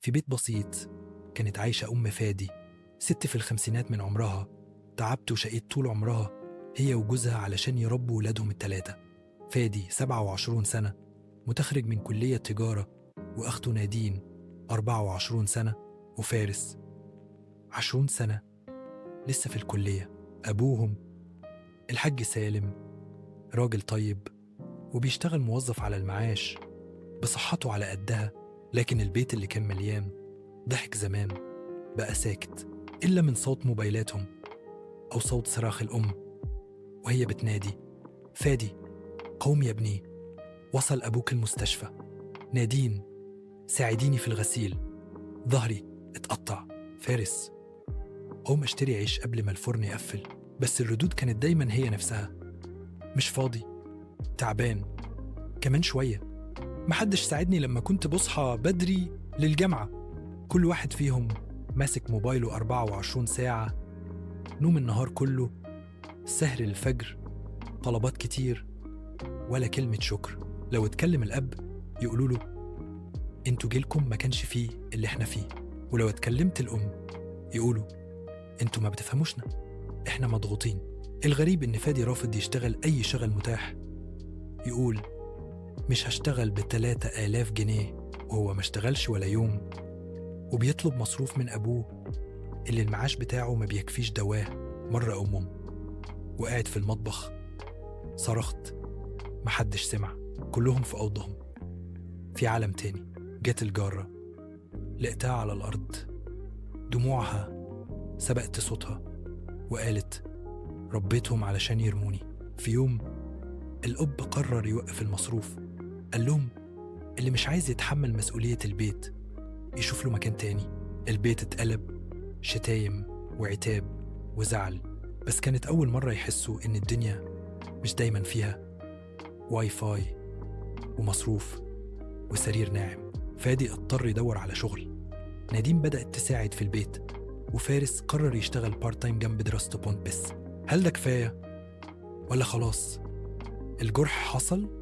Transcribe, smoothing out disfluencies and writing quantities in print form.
في بيت بسيط كانت عايشة أم فادي، ست في الخمسينات من عمرها، تعبت وشقيت طول عمرها هي وجوزها علشان يربوا ولادهم التلاتة. فادي 27 سنة، متخرج من كلية تجارة، وأخته نادين 24 سنة، وفارس 20 سنة لسه في الكلية. أبوهم الحاج سالم راجل طيب وبيشتغل موظف على المعاش، بصحته على قدها، لكن البيت اللي كان مليان ضحك زمان بقى ساكت، إلا من صوت موبايلاتهم أو صوت صراخ الأم وهي بتنادي: فادي قوم يا ابني، وصل أبوك المستشفى. نادين ساعديني في الغسيل، ظهري اتقطع. فارس قوم اشتري عيش قبل ما الفرن يقفل. بس الردود كانت دايما هي نفسها: مش فاضي، تعبان، كمان شوية، محدش ساعدني لما كنت بصحى بدري للجامعة. كل واحد فيهم ماسك موبايله 24 ساعة، نوم النهار كله، سهر الفجر، طلبات كتير، ولا كلمة شكر. لو اتكلم الأب يقولوا له: انتوا جيلكم ما كانش فيه اللي احنا فيه. ولو اتكلمت الأم يقولوا: انتوا ما بتفهموشنا، احنا مضغوطين. الغريب ان فادي رافض يشتغل أي شغل متاح، يقول: مش هشتغل ب3,000 جنيه، وهو ما اشتغلش ولا يوم، وبيطلب مصروف من أبوه اللي المعاش بتاعه ما بيكفيش دواه مرة أو أمه. وقاعد في المطبخ صرخت، محدش سمع، كلهم في أوضهم في عالم تاني. جت الجارة، لقيتها على الأرض، دموعها سبقت صوتها، وقالت: ربيتهم علشان يرموني. في يوم الأب قرر يوقف المصروف، قال لهم: اللي مش عايز يتحمل مسؤولية البيت يشوف له مكان تاني. البيت اتقلب شتايم وعتاب وزعل. بس كانت أول مرة يحسوا إن الدنيا مش دايما فيها واي فاي ومصروف وسرير ناعم. فادي اضطر يدور على شغل، نادين بدأت تساعد في البيت، وفارس قرر يشتغل بارت تايم جنب دراسته بس. هل ده كفاية؟ ولا خلاص الجرح حصل